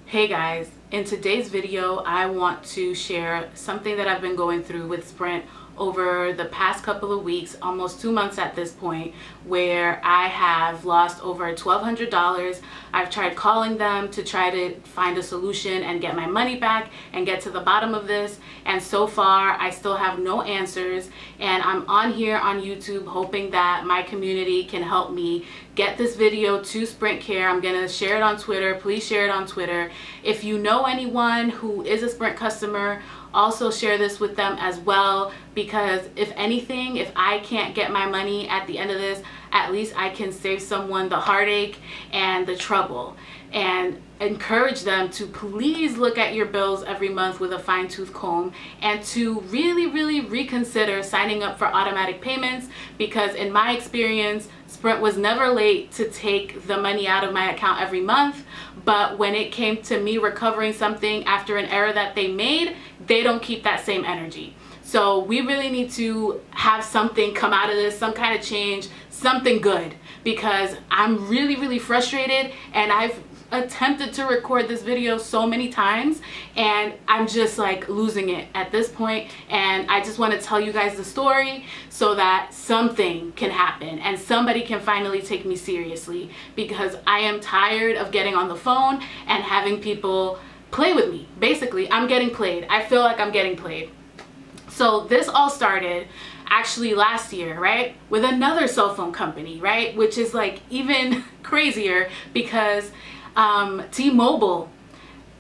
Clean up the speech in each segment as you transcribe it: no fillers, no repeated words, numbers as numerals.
Hey guys, in today's video I want to share something that I've been going through with Sprint over the past couple of weeks, almost 2 months at this point, where I have lost over $1,200. I've tried calling them to try to find a solution and get my money back and get to the bottom of this, and so far I still have no answers. And I'm on here on YouTube hoping that my community can help me get this video to Sprint Care. I'm gonna share it on Twitter. Please share it on Twitter. If you know anyone who is a Sprint customer, also share this with them as well, because if anything, if I can't get my money at the end of this, at least I can save someone the heartache and the trouble, and encourage them to please look at your bills every month with a fine-tooth comb and to really reconsider signing up for automatic payments, because in my experience, Sprint was never late to take the money out of my account every month, but when it came to me recovering something after an error that they made, they don't keep that same energy. So we really need to have something come out of this, some kind of change, something good, because I'm really frustrated, and I've attempted to record this video so many times and I'm just like losing it at this point. And I just want to tell you guys the story so that something can happen and somebody can finally take me seriously, because I am tired of getting on the phone and having people play with me. Basically, I'm getting played. I feel like I'm getting played. So this all started actually last year, right, with another cell phone company, right, which is like even crazier, because T-Mobile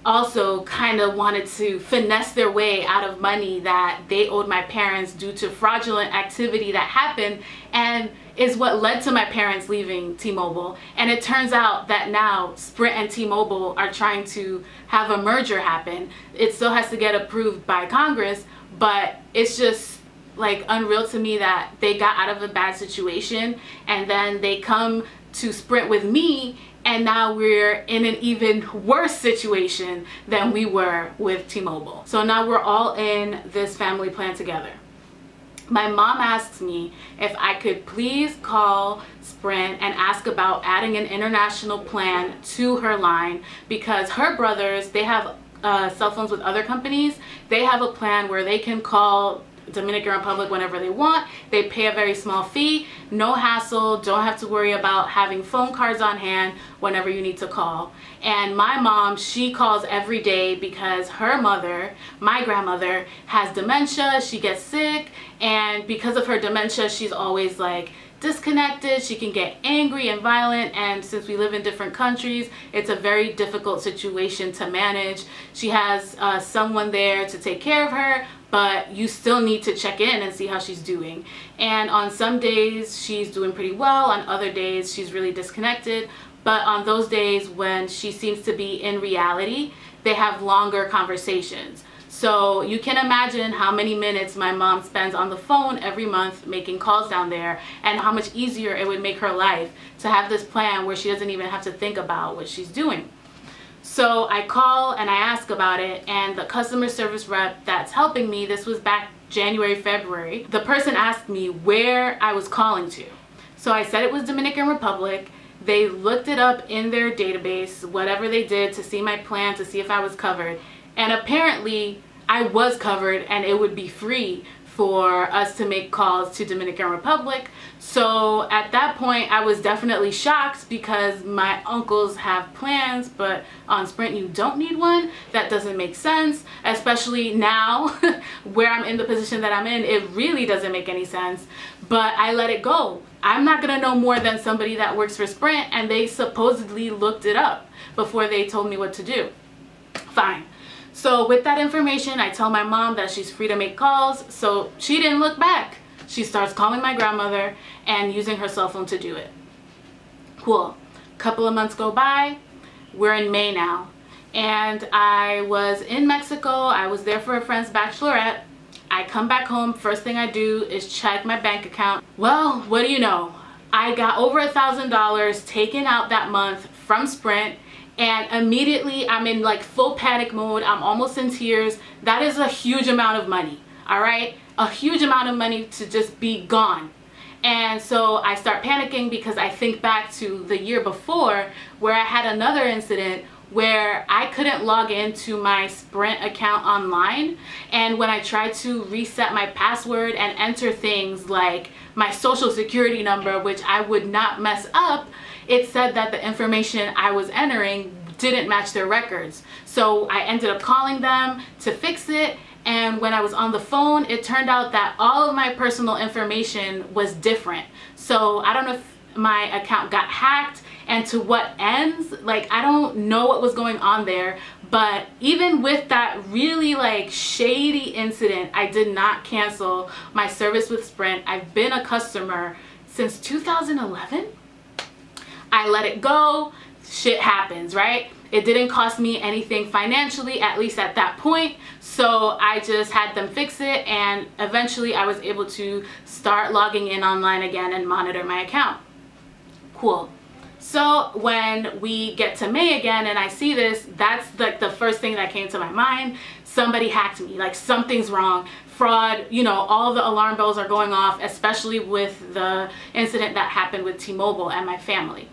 also kind of wanted to finesse their way out of money that they owed my parents due to fraudulent activity that happened, and is what led to my parents leaving T-Mobile. And it turns out that now Sprint and T-Mobile are trying to have a merger happen. It still has to get approved by Congress, but it's just like unreal to me that they got out of a bad situation and then they come to Sprint with me, and now we're in an even worse situation than we were with T-Mobile. So now we're all in this family plan together. My mom asks me if I could please call Sprint and ask about adding an international plan to her line, because her brothers, they have cell phones with other companies. They have a plan where they can call Dominican Republic whenever they want. They pay a very small fee, no hassle, don't have to worry about having phone cards on hand whenever you need to call. And my mom, she calls every day because her mother, my grandmother, has dementia. She gets sick, and because of her dementia, she's always like disconnected. She can get angry and violent, and since we live in different countries, it's a very difficult situation to manage. She has someone there to take care of her, but you still need to check in and see how she's doing. And on some days she's doing pretty well, on other days she's really disconnected. But on those days when she seems to be in reality, they have longer conversations. So you can imagine how many minutes my mom spends on the phone every month making calls down there, and how much easier it would make her life to have this plan where she doesn't even have to think about what she's doing. So I call and I ask about it, and the customer service rep that's helping me, this was back January, February, the person asked me where I was calling to. So I said it was Dominican Republic. They looked it up in their database, whatever they did to see my plan, to see if I was covered. And apparently I was covered and it would be free for us to make calls to Dominican Republic. So at that point I was definitely shocked, because my uncles have plans, but on Sprint you don't need one. That doesn't make sense, especially now where I'm in the position that I'm in. It really doesn't make any sense, but I let it go. I'm not gonna know more than somebody that works for Sprint, and they supposedly looked it up before they told me what to do. Fine. So with that information, I tell my mom that she's free to make calls, so she didn't look back. She starts calling my grandmother and using her cell phone to do it. Cool. Couple of months go by. We're in May now. And I was in Mexico. I was there for a friend's bachelorette. I come back home. First thing I do is check my bank account. Well, what do you know? I got over $1,000 taken out that month from Sprint. And immediately I'm in like full panic mode. I'm almost in tears. That is a huge amount of money, all right? A huge amount of money to just be gone. And so I start panicking because I think back to the year before where I had another incident where I couldn't log into my Sprint account online, and when I tried to reset my password and enter things like my social security number, which I would not mess up, it said that the information I was entering didn't match their records. So I ended up calling them to fix it, and when I was on the phone, it turned out that all of my personal information was different. So I don't know if my account got hacked and to what ends. Like, I don't know what was going on there, but even with that really like shady incident, I did not cancel my service with Sprint. I've been a customer since 2011. I let it go. Shit happens, right? It didn't cost me anything financially, at least at that point. So I just had them fix it, and eventually I was able to start logging in online again and monitor my account. Cool. So when we get to May again and I see this, that's like the first thing that came to my mind. Somebody hacked me, like something's wrong. Fraud, you know, all the alarm bells are going off, especially with the incident that happened with T-Mobile and my family.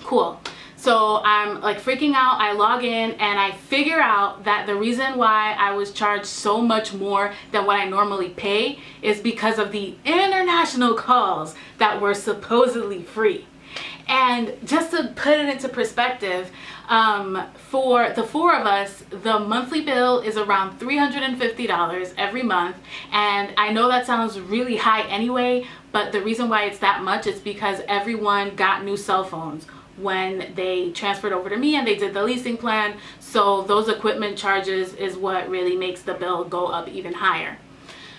Cool. So I'm like freaking out. I log in and I figure out that the reason why I was charged so much more than what I normally pay is because of the international calls that were supposedly free. And just to put it into perspective, for the four of us, the monthly bill is around $350 every month. And I know that sounds really high anyway, but the reason why it's that much is because everyone got new cell phones when they transferred over to me and they did the leasing plan. So those equipment charges is what really makes the bill go up even higher.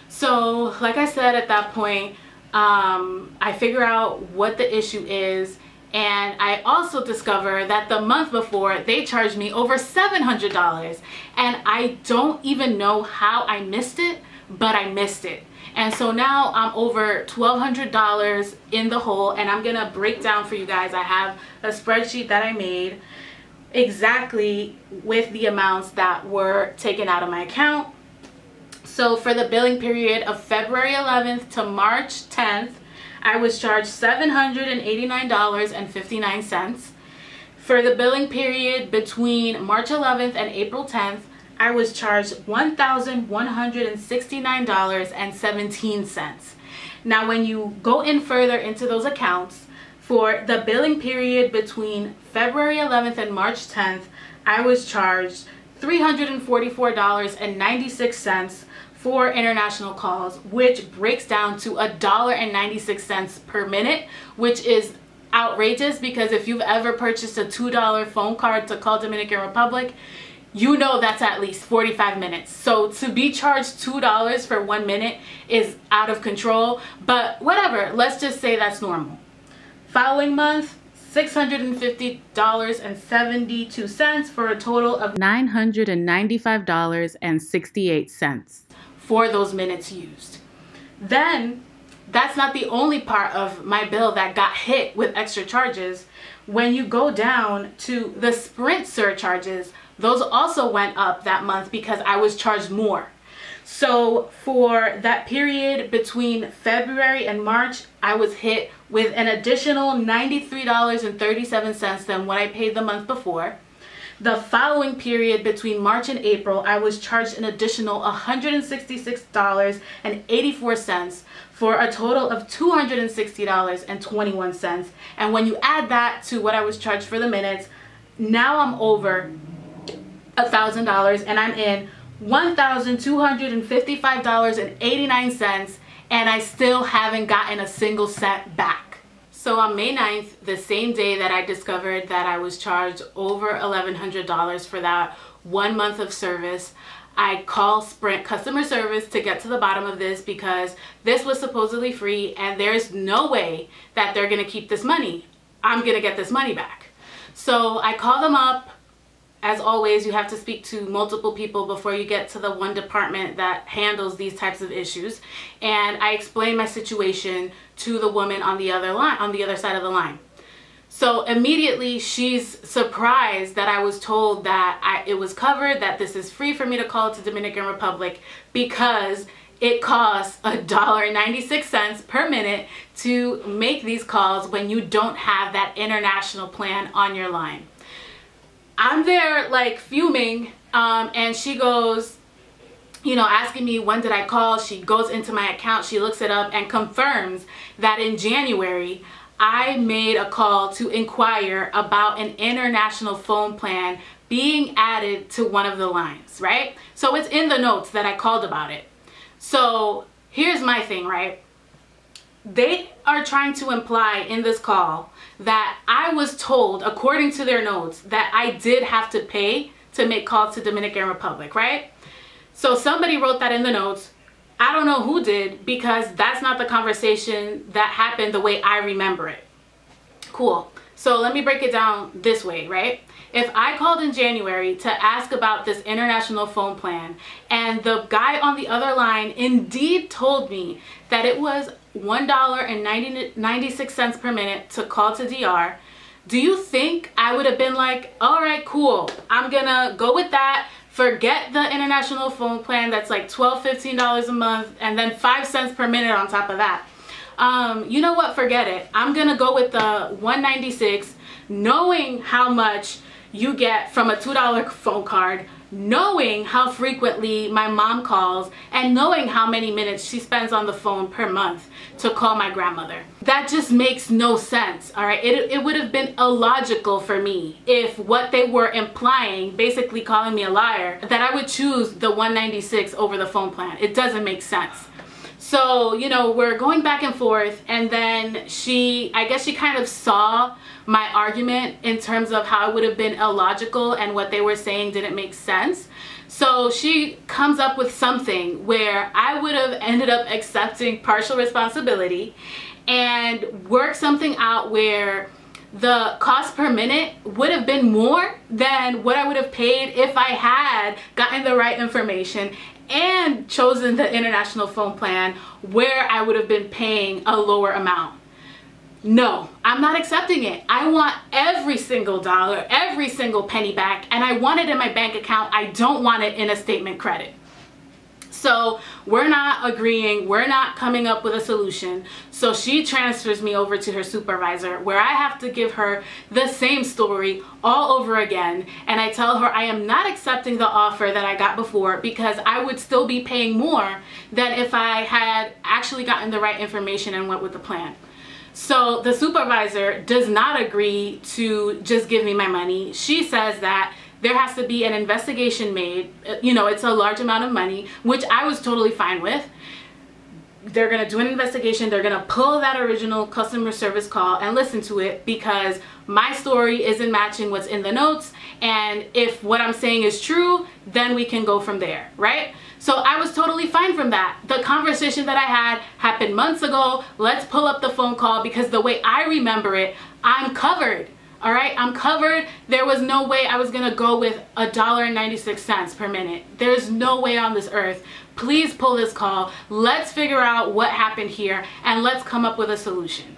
So like I said, at that point, I figure out what the issue is, and I also discover that the month before they charged me over $700, and I don't even know how I missed it, but I missed it. And so now I'm over $1,200 in the hole, and I'm gonna break down for you guys. I have a spreadsheet that I made exactly with the amounts that were taken out of my account. So for the billing period of February 11th to March 10th, I was charged $789.59. For the billing period between March 11th and April 10th, I was charged $1,169.17. Now, when you go in further into those accounts, for the billing period between February 11th and March 10th, I was charged $344.96 for international calls, which breaks down to $1.96 per minute, which is outrageous, because if you've ever purchased a $2 phone card to call Dominican Republic, you know that's at least 45 minutes. So to be charged $2 for 1 minute is out of control, but whatever, let's just say that's normal. Following month, $650.72 for a total of $995.68 for those minutes used. Then, that's not the only part of my bill that got hit with extra charges. When you go down to the Sprint surcharges, those also went up that month because I was charged more. So for that period between February and March, I was hit with an additional $93.37 than what I paid the month before. The following period between March and April, I was charged an additional $166.84 for a total of $260.21. And when you add that to what I was charged for the minutes, now I'm over $1,000 and I'm in $1,255.89, and I still haven't gotten a single cent back. So on May 9th, the same day that I discovered that I was charged over $1,100 for that 1 month of service, I call Sprint customer service to get to the bottom of this, because this was supposedly free and there's no way that they're gonna keep this money. I'm gonna get this money back. So I call them up. As always, you have to speak to multiple people before you get to the one department that handles these types of issues. And I explained my situation to the woman on the other line, on the other side of the line. So immediately she's surprised that I was told that it was covered, that this is free for me to call to Dominican Republic, because it costs $1.96 per minute to make these calls when you don't have that international plan on your line. I'm there like fuming, and she goes, you know, asking me when did I call. She goes into my account, she looks it up and confirms that in January I made a call to inquire about an international phone plan being added to one of the lines, right? So it's in the notes that I called about it. So here's my thing, right? They are trying to imply in this call that I was told, according to their notes, that I did have to pay to make calls to Dominican Republic, right? So somebody wrote that in the notes. I don't know who did, because that's not the conversation that happened the way I remember it. Cool. So let me break it down this way, right? If I called in January to ask about this international phone plan, and the guy on the other line indeed told me that it was $1.96 per minute to call to DR, do you think I would have been like, all right, cool, I'm gonna go with that, forget the international phone plan that's like $12, $15 a month, and then 5 cents per minute on top of that? You know what, forget it. I'm gonna go with the $1.96, knowing how much you get from a $2 phone card, knowing how frequently my mom calls, and knowing how many minutes she spends on the phone per month to call my grandmother. That just makes no sense, all right? It would have been illogical for me if what they were implying, basically calling me a liar, that I would choose the $1.96 over the phone plan. It doesn't make sense. So, you know, we're going back and forth, and then I guess she kind of saw my argument in terms of how it would have been illogical and what they were saying didn't make sense. So she comes up with something where I would have ended up accepting partial responsibility and work something out where the cost per minute would have been more than what I would have paid if I had gotten the right information and chosen the international phone plan, where I would have been paying a lower amount. No, I'm not accepting it. I want every single dollar, every single penny back, and I want it in my bank account. I don't want it in a statement credit. So we're not agreeing, we're not coming up with a solution. So she transfers me over to her supervisor, where I have to give her the same story all over again. And I tell her I am not accepting the offer that I got before, because I would still be paying more than if I had actually gotten the right information and went with the plan. So the supervisor does not agree to just give me my money. She says that there has to be an investigation made. You know, it's a large amount of money, which I was totally fine with. They're gonna do an investigation. They're gonna pull that original customer service call and listen to it, because my story isn't matching what's in the notes. And if what I'm saying is true, then we can go from there, right? So I was totally fine from that. The conversation that I had happened months ago. Let's pull up the phone call, because the way I remember it, I'm covered. All right, I'm covered. There was no way I was gonna go with $1.96 per minute. There's no way on this earth. Please pull this call. Let's figure out what happened here, and let's come up with a solution.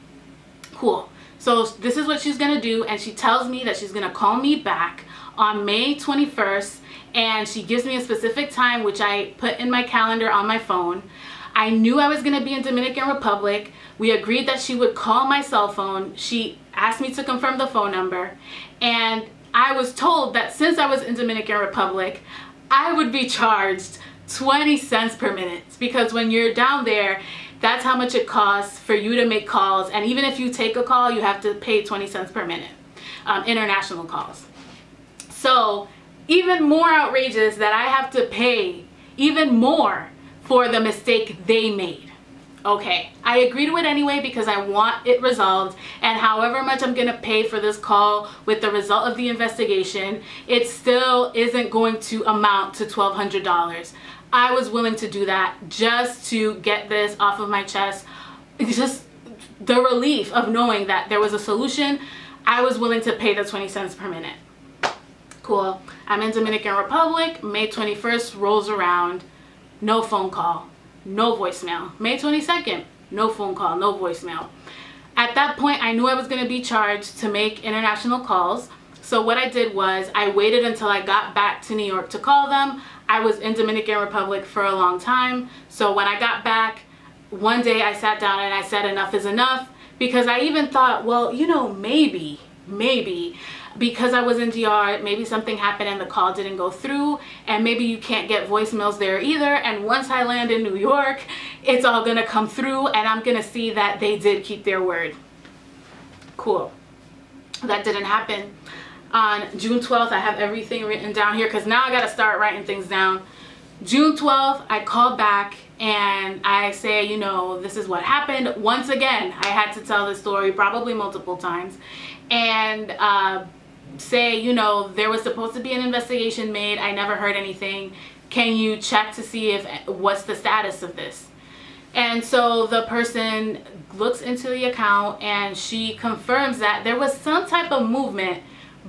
Cool. So this is what she's gonna do, and she tells me that she's gonna call me back on May 21st, and she gives me a specific time, which I put in my calendar on my phone. I knew I was gonna be in Dominican Republic. We agreed that she would call my cell phone. She asked me to confirm the phone number, and I was told that since I was in Dominican Republic, I would be charged 20 cents per minute, because when you're down there, that's how much it costs for you to make calls, and even if you take a call, you have to pay 20 cents per minute, international calls. So even more outrageous that I have to pay even more for the mistake they made. Okay, I agree to it anyway, because I want it resolved, and however much I'm gonna pay for this call with the result of the investigation, it still isn't going to amount to $1,200. I was willing to do that just to get this off of my chest. It's just the relief of knowing that there was a solution. I was willing to pay the 20 cents per minute. Cool. I'm in Dominican Republic. May 21st rolls around. No phone call. No voicemail. May 22nd, no phone call, no voicemail. At that point, I knew I was going to be charged to make international calls. So what I did was I waited until I got back to New York to call them. I was in Dominican Republic for a long time. So when I got back, one day I sat down and I said enough is enough, because I even thought, well, you know, maybe maybe because I was in DR, maybe something happened and the call didn't go through, and maybe you can't get voicemails there either, and once I land in New York, it's all gonna come through and I'm gonna see that they did keep their word. Cool. That didn't happen. On June 12th, I have everything written down here because now I gotta start writing things down. June 12th, I called back and I say, you know, this is what happened. Once again, I had to tell this story probably multiple times, and say, you know, there was supposed to be an investigation made. I never heard anything. Can you check to see if what's the status of this? And so the person looks into the account and she confirms that there was some type of movement,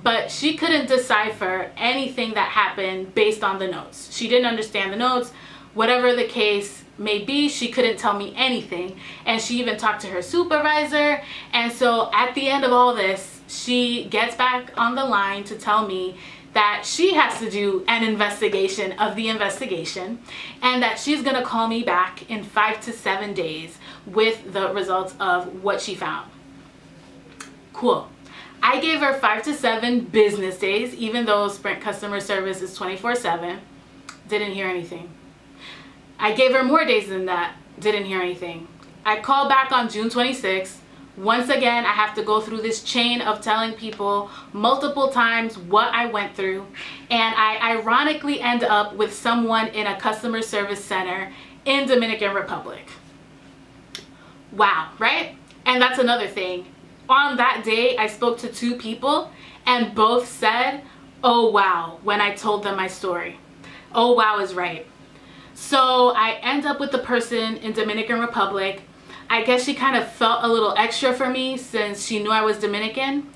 but she couldn't decipher anything that happened based on the notes. She didn't understand the notes. Whatever the case may be, she couldn't tell me anything. And she even talked to her supervisor. And so at the end of all this, she gets back on the line to tell me that she has to do an investigation of the investigation and that she's gonna call me back in 5 to 7 days with the results of what she found. Cool. I gave her 5 to 7 business days, even though Sprint customer service is 24/7. Didn't hear anything. I gave her more days than that. Didn't hear anything. I called back on June 26th. Once again, I have to go through this chain of telling people multiple times what I went through, and I ironically end up with someone in a customer service center in Dominican Republic. Wow, right? And that's another thing. On that day, I spoke to 2 people and both said, oh wow, when I told them my story. Oh wow is right. So I end up with the person in Dominican Republic. I guess she kind of felt a little extra for me since she knew I was Dominican.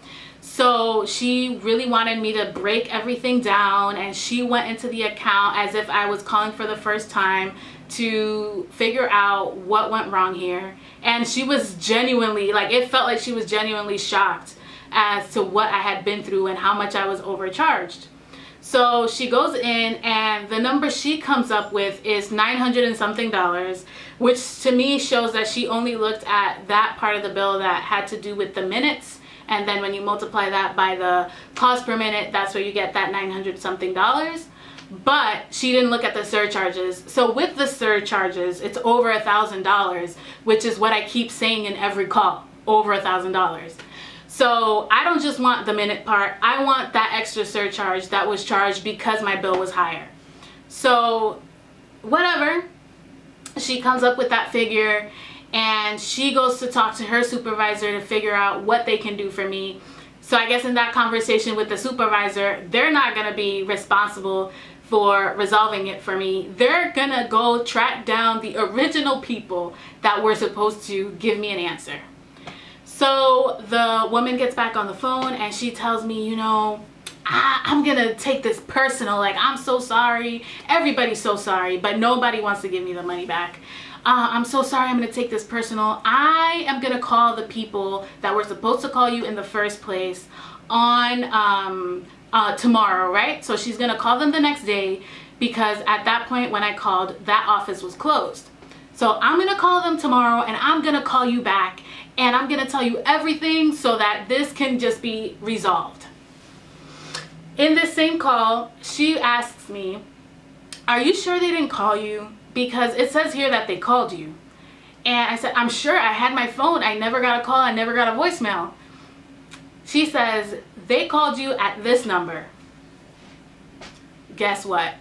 So she really wanted me to break everything down, and she went into the account as if I was calling for the first time to figure out what went wrong here. And she was genuinely, like, it felt like she was genuinely shocked as to what I had been through and how much I was overcharged. So she goes in and the number she comes up with is $900 and something, which to me shows that she only looked at that part of the bill that had to do with the minutes. And then when you multiply that by the cost per minute, that's where you get that $900 something. But she didn't look at the surcharges. So with the surcharges, it's over $1,000, which is what I keep saying in every call, over $1,000. So I don't just want the minute part, I want that extra surcharge that was charged because my bill was higher. So whatever, she comes up with that figure and she goes to talk to her supervisor to figure out what they can do for me. So I guess in that conversation with the supervisor, they're not gonna be responsible for resolving it for me. They're gonna go track down the original people that were supposed to give me an answer. So the woman gets back on the phone and she tells me, you know, I'm gonna take this personal, like, I'm so sorry, everybody's so sorry, but nobody wants to give me the money back. I'm so sorry, I'm gonna take this personal. I am gonna call the people that were supposed to call you in the first place on tomorrow, right? So she's gonna call them the next day because at that point when I called, that office was closed. So I'm gonna call them tomorrow and I'm gonna call you back and I'm gonna tell you everything so that this can just be resolved. In this same call, she asks me, are you sure they didn't call you? Because it says here that they called you. And I said, I'm sure, I had my phone. I never got a call, I never got a voicemail. She says, they called you at this number. Guess what?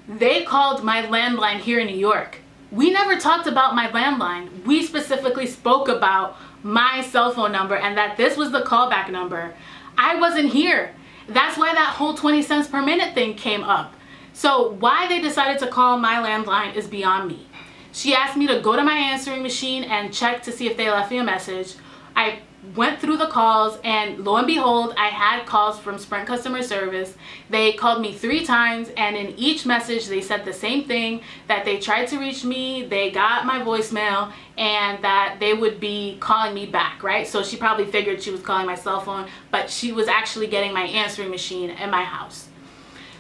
They called my landline here in New York. We never talked about my landline. We specifically spoke about my cell phone number and that this was the callback number. I wasn't here. That's why that whole 20 cents per minute thing came up. So why they decided to call my landline is beyond me. She asked me to go to my answering machine and check to see if they left me a message. I went through the calls and lo and behold, I had calls from Sprint customer service. They called me 3 times and in each message they said the same thing, that they tried to reach me, they got my voicemail, and that they would be calling me back, right? So she probably figured she was calling my cell phone, but she was actually getting my answering machine in my house.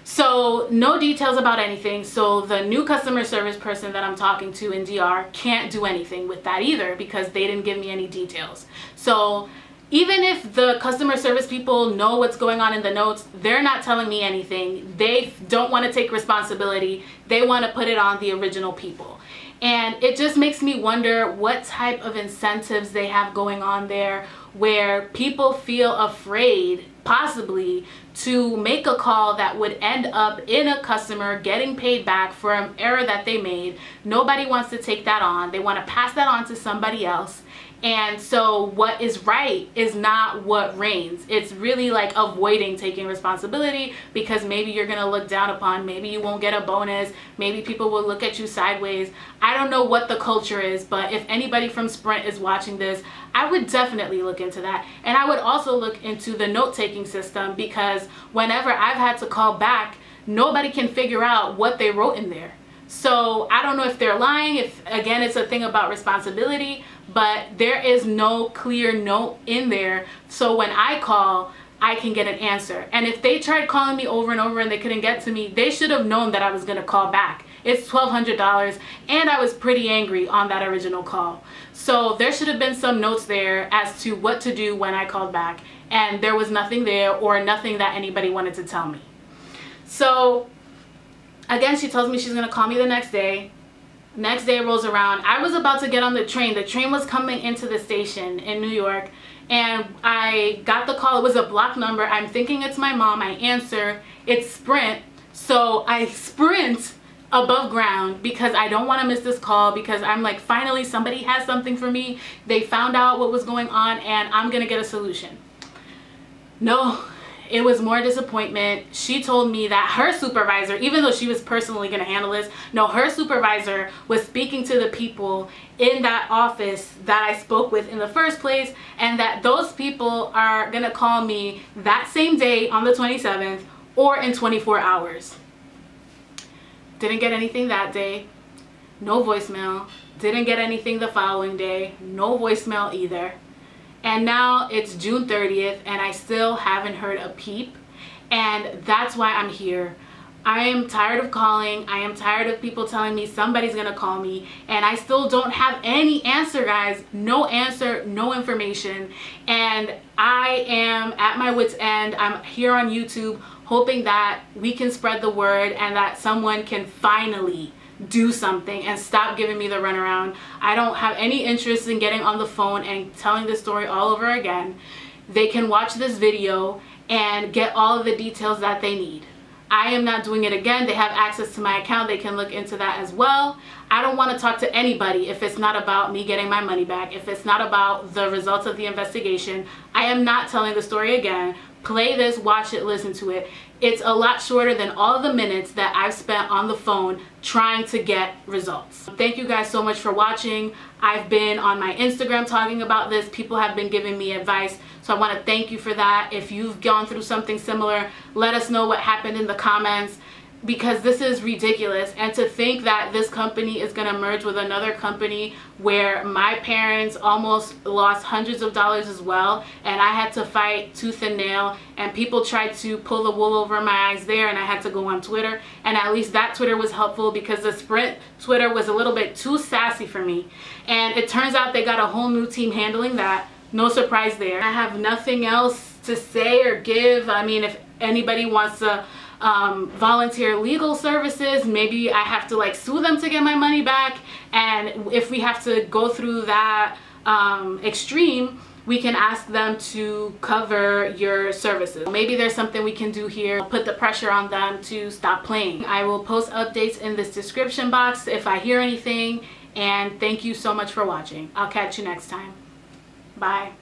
So no details about anything. So the new customer service person that I'm talking to in DR can't do anything with that either because they didn't give me any details. So even if the customer service people know what's going on in the notes, they're not telling me anything. They don't want to take responsibility. They want to put it on the original people. And it just makes me wonder what type of incentives they have going on there, where people feel afraid possibly to make a call that would end up in a customer getting paid back for an error that they made. Nobody wants to take that on. They want to pass that on to somebody else. And so what is right is not what reigns. It's really like avoiding taking responsibility, because maybe you're going to look down upon, maybe you won't get a bonus, maybe people will look at you sideways. I don't know what the culture is, but if anybody from Sprint is watching this, I would definitely look into that. And I would also look into the note-taking system, because whenever I've had to call back, nobody can figure out what they wrote in there. So I don't know if they're lying, if again it's a thing about responsibility, but there is no clear note in there. So when I call, I can get an answer. And if they tried calling me over and over and they couldn't get to me, they should have known that I was going to call back. It's $1,200 and I was pretty angry on that original call. So there should have been some notes there as to what to do when I called back, and there was nothing there, or nothing that anybody wanted to tell me. So again, she tells me she's gonna call me the next day. Next day rolls around. I was about to get on the train. The train was coming into the station in New York, and I got the call. It was a blocked number. I'm thinking it's my mom. I answer. It's Sprint. So I sprint above ground because I don't want to miss this call, because I'm like, finally somebody has something for me. They found out what was going on and I'm gonna get a solution. No. It was more disappointment. She told me that her supervisor, even though she was personally going to handle this, no, her supervisor was speaking to the people in that office that I spoke with in the first place, and that those people are going to call me that same day on the 27th or in 24 hours. Didn't get anything that day. No voicemail. Didn't get anything the following day. No voicemail either. And now it's June 30th and I still haven't heard a peep. And that's why I'm here. I am tired of calling. I am tired of people telling me somebody's gonna call me, and I still don't have any answer, guys. No answer, no information. And I am at my wit's end. I'm here on YouTube hoping that we can spread the word and that someone can finally do something and stop giving me the runaround. I don't have any interest in getting on the phone and telling this story all over again. They can watch this video and get all of the details that they need. I am not doing it again. They have access to my account. They can look into that as well. I don't want to talk to anybody if it's not about me getting my money back, if it's not about the results of the investigation. I am not telling the story again. Play this, watch it, listen to it. It's a lot shorter than all the minutes that I've spent on the phone trying to get results. Thank you guys so much for watching. I've been on my Instagram talking about this. People have been giving me advice, so I want to thank you for that. If you've gone through something similar, let us know what happened in the comments, because this is ridiculous. And to think that this company is going to merge with another company where my parents almost lost hundreds of dollars as well, and I had to fight tooth and nail, and people tried to pull the wool over my eyes there, and I had to go on Twitter, and at least that Twitter was helpful because the Sprint Twitter was a little bit too sassy for me, and it turns out they got a whole new team handling that. No surprise there. I have nothing else to say or give. I mean, if anybody wants to volunteer legal services, maybe I have to like sue them to get my money back, and if we have to go through that extreme, we can ask them to cover your services. Maybe there's something we can do here, put the pressure on them to stop playing. I will post updates in this description box if I hear anything, and thank you so much for watching. I'll catch you next time. Bye.